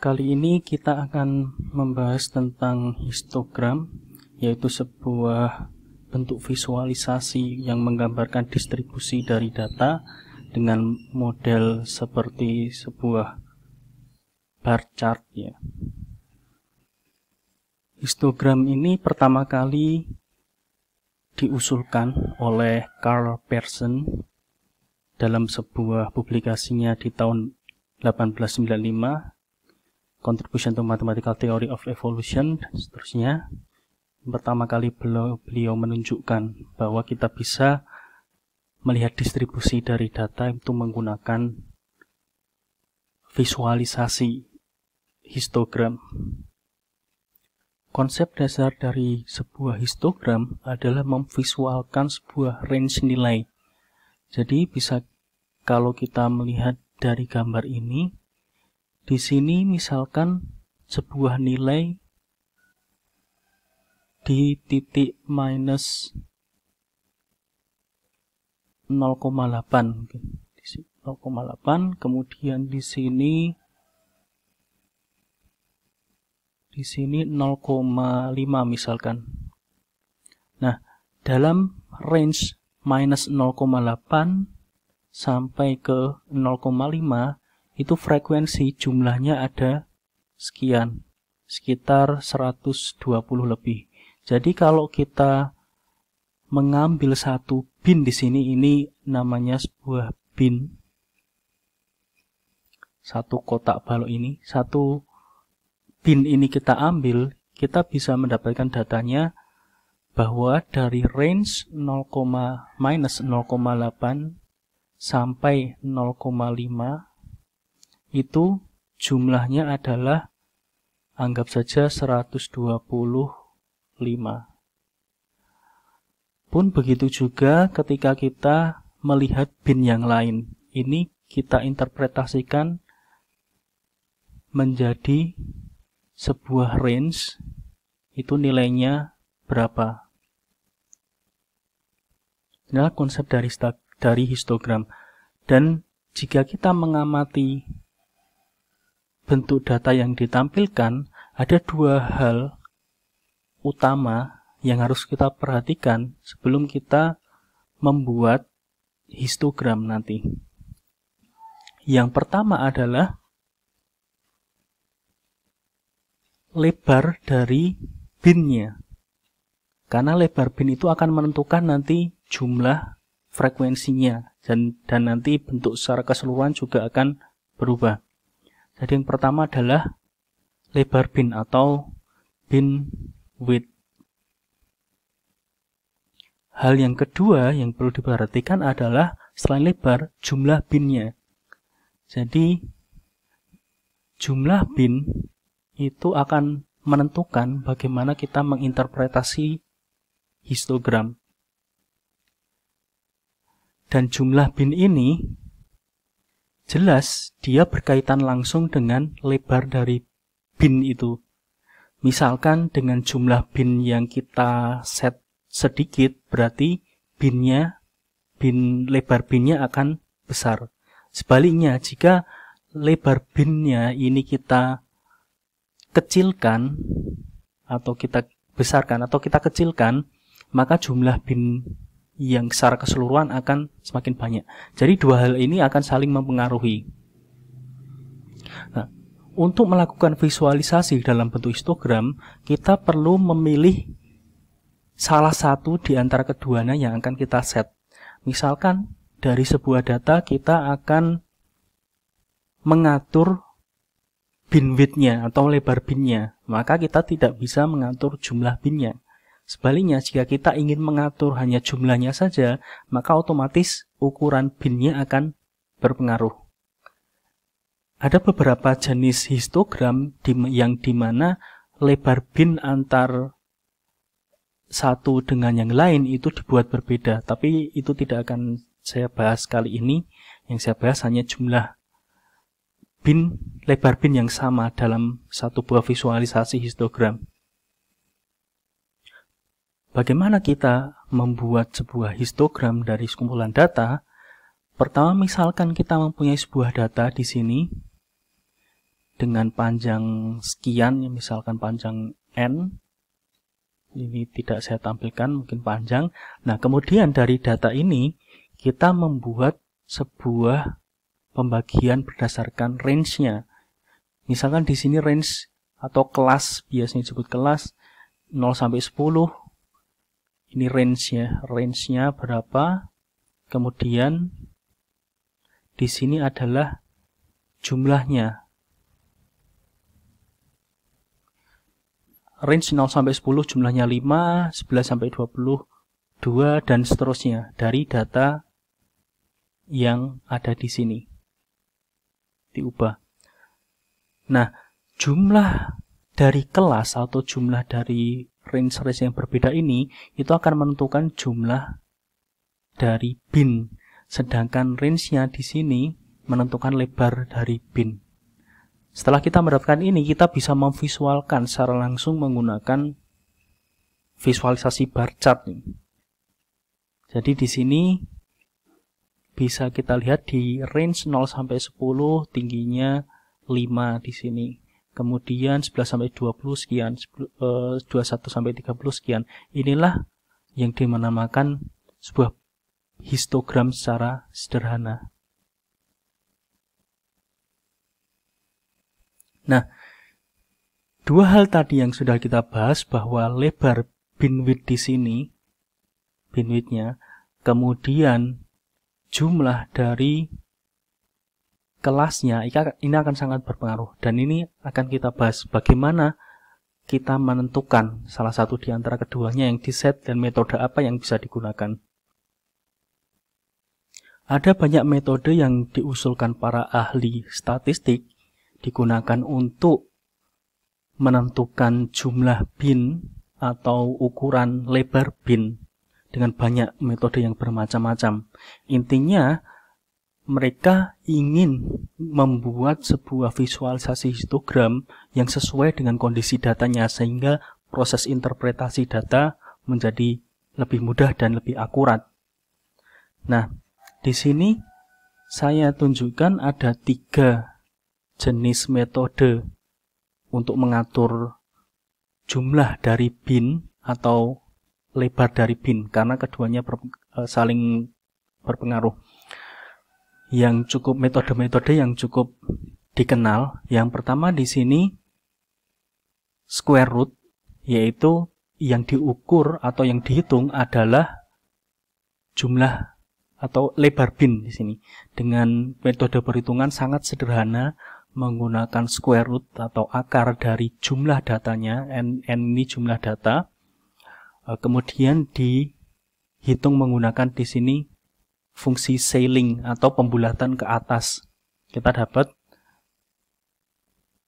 Kali ini kita akan membahas tentang histogram, yaitu sebuah bentuk visualisasi yang menggambarkan distribusi dari data dengan model seperti sebuah bar chart ya. Histogram ini pertama kali diusulkan oleh Karl Pearson dalam sebuah publikasinya di tahun 1895, Contribution to Mathematical Theory of Evolution, dan seterusnya. Pertama kali beliau menunjukkan bahwa kita bisa melihat distribusi dari data itu menggunakan visualisasi histogram. Konsep dasar dari sebuah histogram adalah memvisualkan sebuah range nilai. Jadi bisa, kalau kita melihat dari gambar ini, di sini misalkan sebuah nilai di titik minus 0,8, 0,8, kemudian di sini 0,5 misalkan. Nah, dalam range minus 0,8 sampai ke 0,5 itu frekuensi jumlahnya ada sekian, sekitar 120 lebih. Jadi kalau kita mengambil satu bin di sini, ini namanya sebuah bin, satu kotak balok ini, satu bin ini kita ambil, kita bisa mendapatkan datanya bahwa dari range minus 0,8 sampai 0,5 itu jumlahnya adalah, anggap saja 125. Pun begitu juga ketika kita melihat bin yang lain. Ini kita interpretasikan menjadi sebuah range, itu nilainya berapa. Inilah konsep dari histogram. Dan jika kita mengamati bentuk data yang ditampilkan, ada dua hal utama yang harus kita perhatikan sebelum kita membuat histogram nanti. Yang pertama adalah lebar dari binnya. Karena lebar bin itu akan menentukan nanti jumlah frekuensinya, dan nanti bentuk secara keseluruhan juga akan berubah. Jadi yang pertama adalah lebar bin atau bin width. Hal yang kedua yang perlu diperhatikan adalah selain lebar, jumlah binnya. Jadi jumlah bin itu akan menentukan bagaimana kita menginterpretasi histogram. Dan jumlah bin ini jelas dia berkaitan langsung dengan lebar dari bin itu. Misalkan dengan jumlah bin yang kita set sedikit, berarti lebar binnya akan besar. Sebaliknya, jika lebar binnya ini kita kecilkan atau kita besarkan atau kita kecilkan, maka jumlah bin yang secara keseluruhan akan semakin banyak. Jadi dua hal ini akan saling mempengaruhi. Nah, untuk melakukan visualisasi dalam bentuk histogram, kita perlu memilih salah satu di antara keduanya yang akan kita set. Misalkan dari sebuah data kita akan mengatur bin width-nya atau lebar binnya, maka kita tidak bisa mengatur jumlah binnya. Sebaliknya, jika kita ingin mengatur hanya jumlahnya saja, maka otomatis ukuran binnya akan berpengaruh. Ada beberapa jenis histogram yang dimana lebar bin antar satu dengan yang lain itu dibuat berbeda, tapi itu tidak akan saya bahas kali ini. Yang saya bahas hanya jumlah bin, lebar bin yang sama dalam satu buah visualisasi histogram. Bagaimana kita membuat sebuah histogram dari sekumpulan data? Pertama, misalkan kita mempunyai sebuah data di sini, dengan panjang sekian, misalkan panjang N. Ini tidak saya tampilkan, mungkin panjang. Nah, kemudian dari data ini kita membuat sebuah pembagian berdasarkan range-nya. Misalkan di sini range atau kelas, biasanya disebut kelas 0 sampai 10. Ini range-nya. Range-nya berapa? Kemudian di sini adalah jumlahnya. Range 0 sampai 10 jumlahnya 5, 11 sampai 22 dan seterusnya dari data yang ada di sini. Diubah. Nah, jumlah dari kelas atau jumlah dari range yang berbeda ini itu akan menentukan jumlah dari bin. Sedangkan range-nya di sini menentukan lebar dari bin. Setelah kita mendapatkan ini, kita bisa memvisualkan secara langsung menggunakan visualisasi bar chart. Jadi di sini bisa kita lihat di range 0 sampai 10 tingginya 5 di sini. Kemudian 11 sampai 20 sekian, 21 sampai 30 sekian. Inilah yang dinamakan sebuah histogram secara sederhana. Nah, dua hal tadi yang sudah kita bahas, bahwa lebar binwidth di sini, binwidthnya, kemudian jumlah dari kelasnya, ini akan sangat berpengaruh. Dan ini akan kita bahas bagaimana kita menentukan salah satu di antara keduanya yang diset dan metode apa yang bisa digunakan. Ada banyak metode yang diusulkan para ahli statistik digunakan untuk menentukan jumlah bin atau ukuran lebar bin dengan banyak metode yang bermacam-macam. Intinya, mereka ingin membuat sebuah visualisasi histogram yang sesuai dengan kondisi datanya sehingga proses interpretasi data menjadi lebih mudah dan lebih akurat. Nah, di sini saya tunjukkan ada 3 jenis metode untuk mengatur jumlah dari bin atau lebar dari bin, karena keduanya saling berpengaruh. Yang cukup metode-metode yang cukup dikenal, yang pertama di sini square root, yaitu yang diukur atau yang dihitung adalah jumlah atau lebar bin di sini. Dengan metode perhitungan sangat sederhana, menggunakan square root atau akar dari jumlah datanya, n ini jumlah data, kemudian dihitung menggunakan di sini fungsi scaling atau pembulatan ke atas. Kita dapat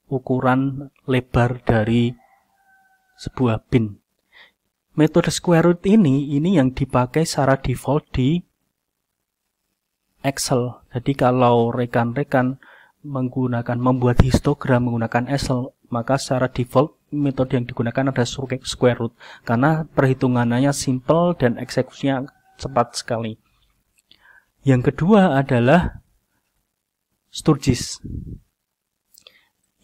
ukuran lebar dari sebuah bin. Metode square root ini yang dipakai secara default di Excel. Jadi kalau rekan-rekan membuat histogram menggunakan Excel, maka secara default metode yang digunakan adalah square root karena perhitungannya simple dan eksekusinya cepat sekali. Yang kedua adalah Sturgis.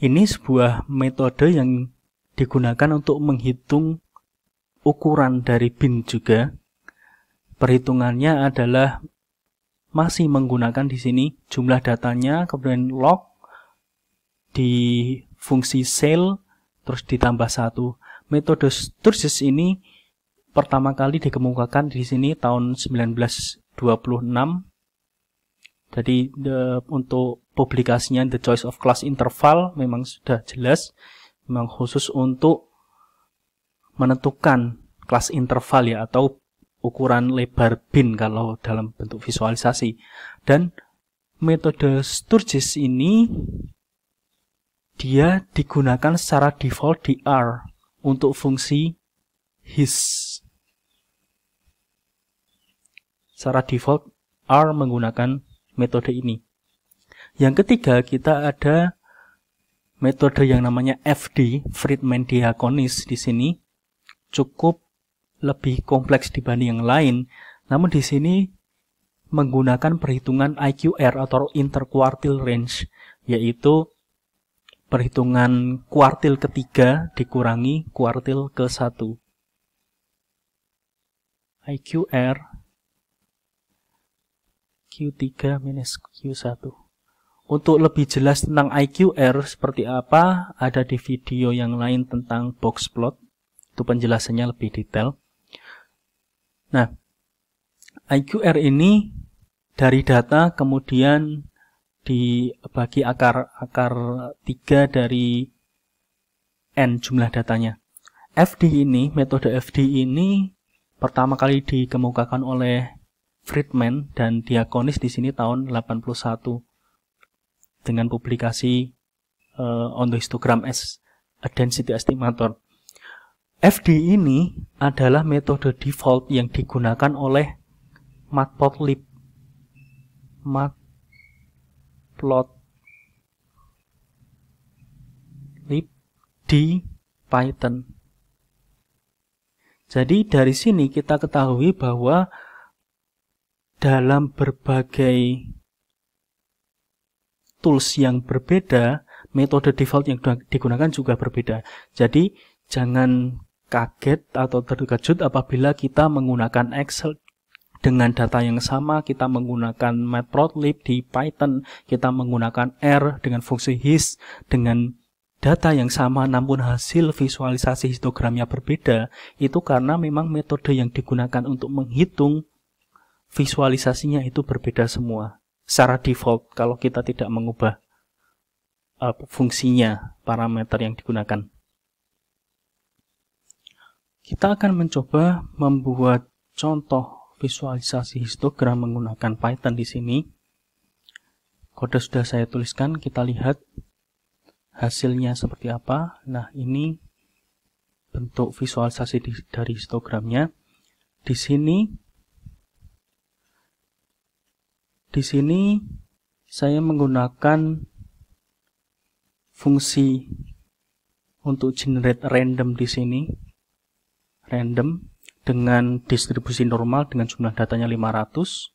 Ini sebuah metode yang digunakan untuk menghitung ukuran dari bin juga. Perhitungannya adalah masih menggunakan di sini jumlah datanya, kemudian log di fungsi cell, terus ditambah 1. Metode Sturgis ini pertama kali dikemukakan di sini tahun 1926. Jadi untuk publikasinya The Choice of Class Interval memang sudah jelas, memang khusus untuk menentukan kelas interval ya, atau ukuran lebar bin kalau dalam bentuk visualisasi. Dan metode Sturgis ini dia digunakan secara default di R untuk fungsi his. Secara default R menggunakan metode ini. Yang ketiga, kita ada metode yang namanya FD, Friedman-Diaconis di sini. Cukup lebih kompleks dibanding yang lain, namun di sini menggunakan perhitungan IQR atau interquartile range, yaitu perhitungan kuartil ketiga dikurangi kuartil ke-1. IQR Q3 minus Q1. Untuk lebih jelas tentang IQR seperti apa, ada di video yang lain tentang box plot. Itu penjelasannya lebih detail. Nah, IQR ini dari data kemudian dibagi akar 3 dari N jumlah datanya. FD ini, metode FD ini pertama kali dikemukakan oleh Friedman dan Diaconis di sini tahun 81 dengan publikasi on the histogram as a density estimator. FD ini adalah metode default yang digunakan oleh Matplotlib. Di Python. Jadi dari sini kita ketahui bahwa dalam berbagai tools yang berbeda, metode default yang digunakan juga berbeda. Jadi jangan kaget atau terkejut apabila kita menggunakan Excel dengan data yang sama, kita menggunakan Matplotlib di Python, kita menggunakan R dengan fungsi his dengan data yang sama namun hasil visualisasi histogramnya berbeda. Itu karena memang metode yang digunakan untuk menghitung visualisasinya itu berbeda semua. Secara default kalau kita tidak mengubah fungsinya, parameter yang digunakan. Kita akan mencoba membuat contoh visualisasi histogram menggunakan Python di sini. Kode sudah saya tuliskan, kita lihat hasilnya seperti apa. Nah, ini bentuk visualisasi dari histogramnya. Di sini saya menggunakan fungsi untuk generate random di sini. Random dengan distribusi normal dengan jumlah datanya 500.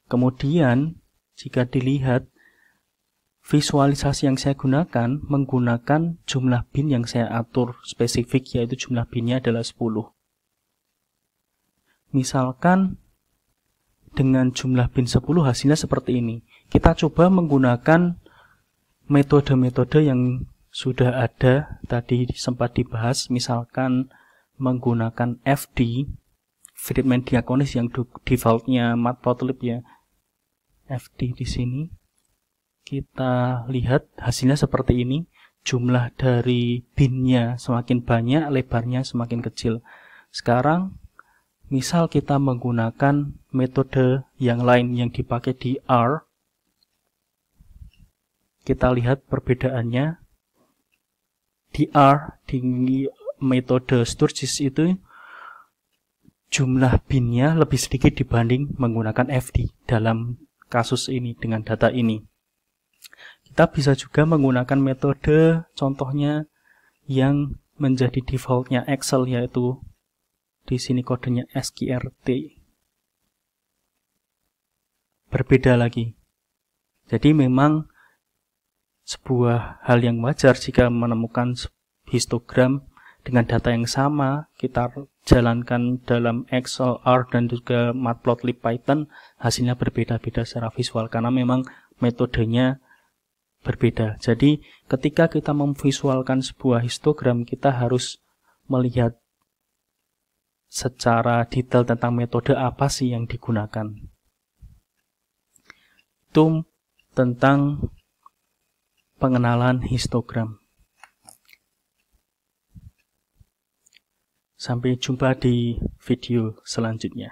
Kemudian jika dilihat visualisasi yang saya gunakan menggunakan jumlah bin yang saya atur spesifik, yaitu jumlah binnya adalah 10. Misalkan dengan jumlah bin 10 hasilnya seperti ini. Kita coba menggunakan metode-metode yang sudah ada tadi sempat dibahas, misalkan menggunakan FD, Friedman Diaconis yang defaultnya Matplotlib ya. FD di sini. Kita lihat hasilnya seperti ini. Jumlah dari binnya semakin banyak, lebarnya semakin kecil. Sekarang, misal kita menggunakan metode yang lain yang dipakai di R. Kita lihat perbedaannya. Di R, di metode Sturgis itu jumlah binnya lebih sedikit dibanding menggunakan FD dalam kasus ini dengan data ini. Kita bisa juga menggunakan metode contohnya yang menjadi defaultnya Excel, yaitu di sini kodenya sqrt. Berbeda lagi. Jadi memang sebuah hal yang wajar jika menemukan histogram dengan data yang sama, kita jalankan dalam Excel, R, dan juga Matplotlib Python, hasilnya berbeda-beda secara visual karena memang metodenya berbeda. Jadi ketika kita memvisualkan sebuah histogram, kita harus melihat secara detail tentang metode apa sih yang digunakan. Itu tentang pengenalan histogram. Sampai jumpa di video selanjutnya.